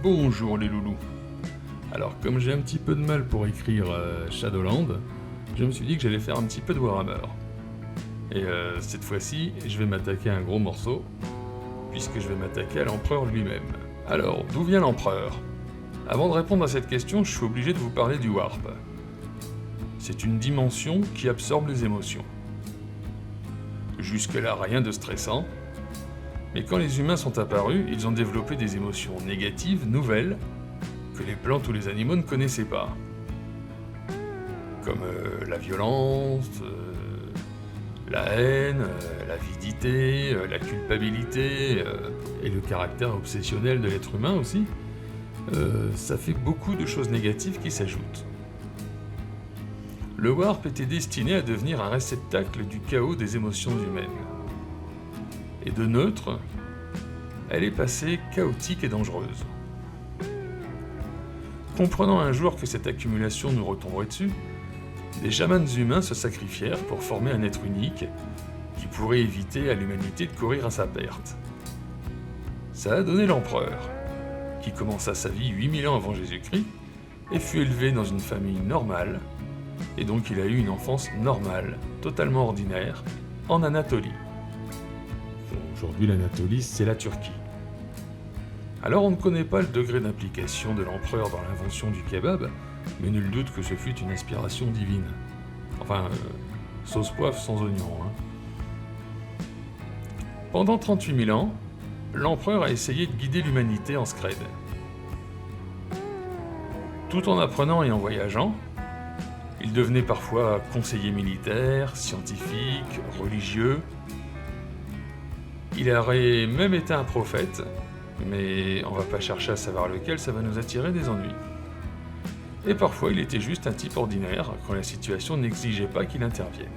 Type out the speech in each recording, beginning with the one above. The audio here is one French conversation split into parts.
Bonjour les loulous. Alors comme j'ai un petit peu de mal pour écrire Shadowland, je me suis dit que j'allais faire un petit peu de Warhammer. Et cette fois-ci, je vais m'attaquer à un gros morceau, puisque je vais m'attaquer à l'empereur lui-même. Alors, d'où vient l'empereur? Avant de répondre à cette question, je suis obligé de vous parler du Warp. C'est une dimension qui absorbe les émotions. Jusque-là, rien de stressant. Mais quand les humains sont apparus, ils ont développé des émotions négatives, nouvelles, que les plantes ou les animaux ne connaissaient pas. Comme la violence, la haine, l'avidité, la culpabilité, et le caractère obsessionnel de l'être humain aussi. Ça fait beaucoup de choses négatives qui s'ajoutent. Le Warp était destiné à devenir un réceptacle du chaos des émotions humaines. Et de neutre, elle est passée chaotique et dangereuse. Comprenant un jour que cette accumulation nous retomberait dessus, des chamans humains se sacrifièrent pour former un être unique qui pourrait éviter à l'humanité de courir à sa perte. Ça a donné l'empereur, qui commença sa vie 8000 ans avant Jésus-Christ et fut élevé dans une famille normale, et donc il a eu une enfance normale, totalement ordinaire, en Anatolie. Aujourd'hui, l'Anatolie, c'est la Turquie. Alors on ne connaît pas le degré d'implication de l'empereur dans l'invention du kebab, mais nul doute que ce fut une inspiration divine. Enfin, sauce poivre sans oignon. Pendant 38 000 ans, l'empereur a essayé de guider l'humanité en scred. Tout en apprenant et en voyageant, il devenait parfois conseiller militaire, scientifique, religieux. Il aurait même été un prophète, mais on va pas chercher à savoir lequel, ça va nous attirer des ennuis. Et parfois il était juste un type ordinaire quand la situation n'exigeait pas qu'il intervienne.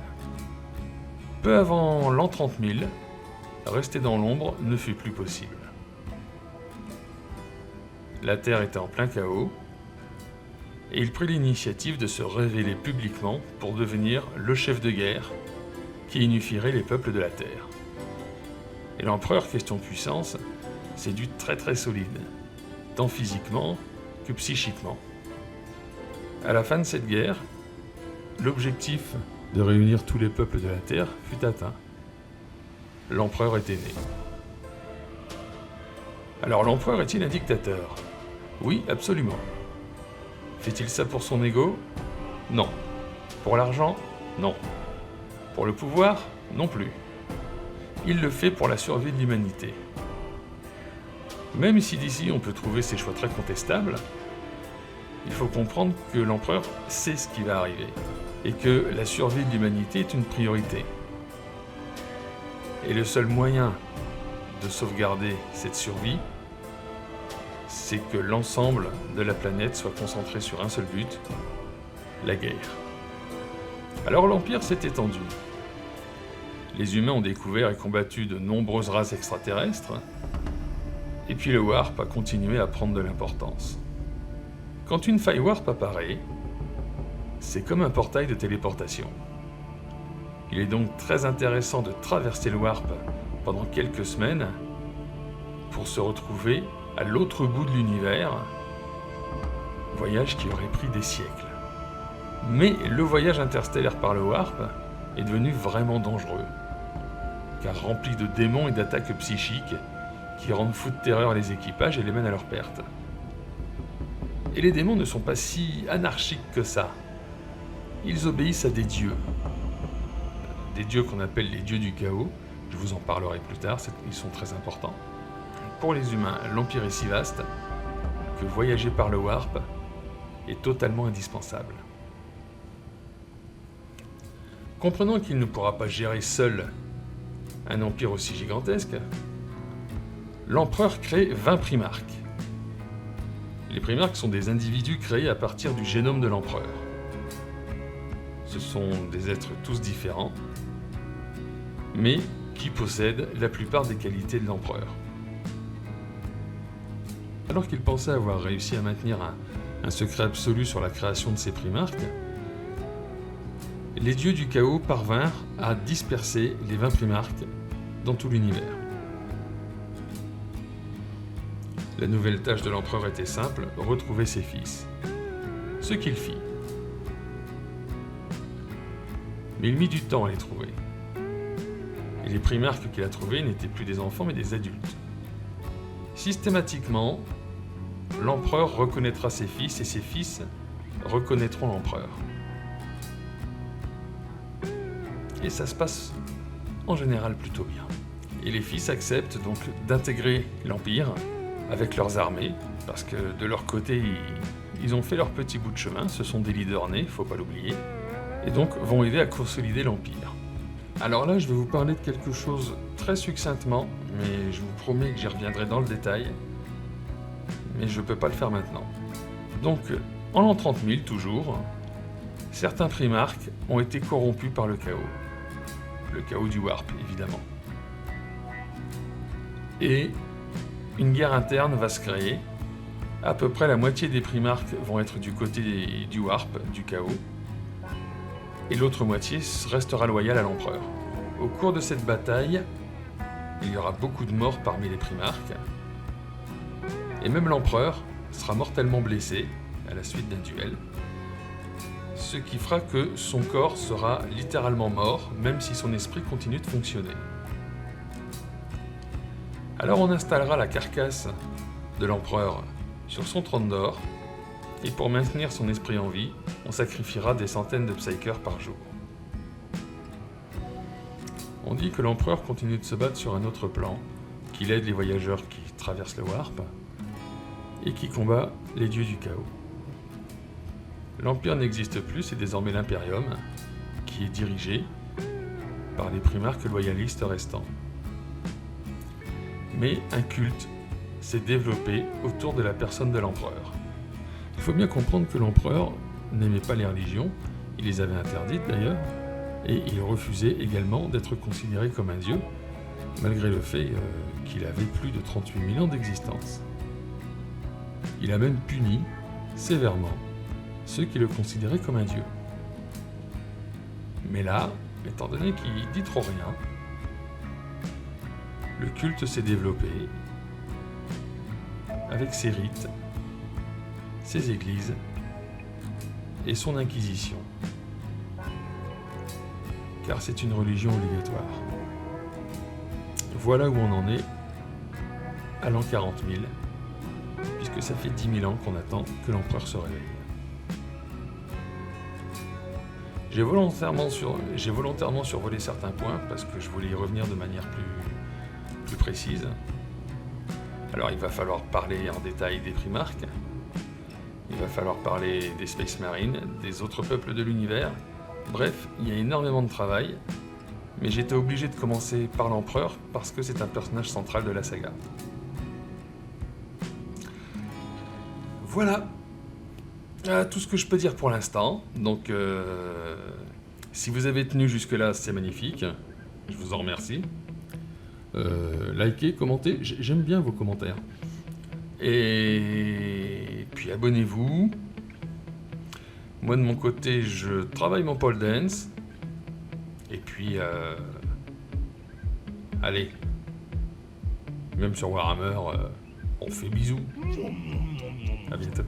Peu avant l'an 30 000, rester dans l'ombre ne fut plus possible. La Terre était en plein chaos, et il prit l'initiative de se révéler publiquement pour devenir le chef de guerre qui unifierait les peuples de la Terre. Et l'empereur, question puissance, c'est du très très solide, tant physiquement que psychiquement. À la fin de cette guerre, l'objectif de réunir tous les peuples de la Terre fut atteint. L'empereur était né. Alors l'empereur est-il un dictateur? Oui, absolument. Fait-il ça pour son ego? Non. Pour l'argent? Non. Pour le pouvoir? Non plus. Il le fait pour la survie de l'humanité. Même si d'ici on peut trouver ses choix très contestables, il faut comprendre que l'empereur sait ce qui va arriver, et que la survie de l'humanité est une priorité. Et le seul moyen de sauvegarder cette survie, c'est que l'ensemble de la planète soit concentré sur un seul but, la guerre. Alors l'Empire s'est étendu. Les humains ont découvert et combattu de nombreuses races extraterrestres, et puis le Warp a continué à prendre de l'importance. Quand une faille Warp apparaît, c'est comme un portail de téléportation. Il est donc très intéressant de traverser le Warp pendant quelques semaines pour se retrouver à l'autre bout de l'univers, voyage qui aurait pris des siècles. Mais le voyage interstellaire par le Warp est devenu vraiment dangereux, car rempli de démons et d'attaques psychiques qui rendent fous de terreur les équipages et les mènent à leur perte. Et les démons ne sont pas si anarchiques que ça. Ils obéissent à des dieux qu'on appelle les dieux du chaos. Je vous en parlerai plus tard, ils sont très importants. Pour les humains, l'Empire est si vaste que voyager par le Warp est totalement indispensable. Comprenant qu'il ne pourra pas gérer seul un empire aussi gigantesque, l'empereur crée 20 primarques. Les primarques sont des individus créés à partir du génome de l'empereur. Ce sont des êtres tous différents, mais qui possèdent la plupart des qualités de l'empereur. Alors qu'il pensait avoir réussi à maintenir un secret absolu sur la création de ces primarques, les dieux du chaos parvinrent à disperser les 20 primarques dans tout l'univers. La nouvelle tâche de l'empereur était simple, retrouver ses fils. Ce qu'il fit. Mais il mit du temps à les trouver. Et les primarques qu'il a trouvés n'étaient plus des enfants mais des adultes. Systématiquement, l'empereur reconnaîtra ses fils et ses fils reconnaîtront l'empereur. Et ça se passe en général plutôt bien. Et les fils acceptent donc d'intégrer l'Empire avec leurs armées, parce que de leur côté, ils ont fait leur petit bout de chemin, ce sont des leaders nés, faut pas l'oublier, et donc vont aider à consolider l'Empire. Alors là, je vais vous parler de quelque chose très succinctement, mais je vous promets que j'y reviendrai dans le détail, mais je peux pas le faire maintenant. Donc, en l'an 30 000 toujours, certains primarques ont été corrompus par le chaos du Warp évidemment. Et une guerre interne va se créer. À peu près la moitié des primarques vont être du côté du Warp, du chaos, et l'autre moitié restera loyale à l'empereur. Au cours de cette bataille, il y aura beaucoup de morts parmi les primarques, et même l'empereur sera mortellement blessé à la suite d'un duel, ce qui fera que son corps sera littéralement mort, même si son esprit continue de fonctionner. Alors on installera la carcasse de l'empereur sur son trône d'or, et pour maintenir son esprit en vie, on sacrifiera des centaines de psykers par jour. On dit que l'empereur continue de se battre sur un autre plan, qu'il aide les voyageurs qui traversent le Warp, et qui combat les dieux du chaos. L'Empire n'existe plus, c'est désormais l'Imperium, qui est dirigé par les primarques loyalistes restants. Mais un culte s'est développé autour de la personne de l'empereur. Il faut bien comprendre que l'empereur n'aimait pas les religions, il les avait interdites d'ailleurs, et il refusait également d'être considéré comme un dieu, malgré le fait qu'il avait plus de 38 000 ans d'existence. Il a même puni sévèrement ceux qui le considéraient comme un dieu. Mais là, étant donné qu'il dit trop rien, le culte s'est développé avec ses rites, ses églises et son inquisition. Car c'est une religion obligatoire. Voilà où on en est à l'an 40 000, puisque ça fait 10 000 ans qu'on attend que l'empereur se réveille. J'ai volontairement survolé certains points parce que je voulais y revenir de manière plus précise. Alors il va falloir parler en détail des primarques, il va falloir parler des Space Marines, des autres peuples de l'univers. Bref, il y a énormément de travail, mais j'étais obligé de commencer par l'empereur parce que c'est un personnage central de la saga. Voilà tout ce que je peux dire pour l'instant. Donc, si vous avez tenu jusque-là, c'est magnifique. Je vous en remercie. Likez, commentez. J'aime bien vos commentaires. Et puis, abonnez-vous. Moi, de mon côté, je travaille mon pole dance. Et puis, allez. Même sur Warhammer, on fait bisous. À bientôt.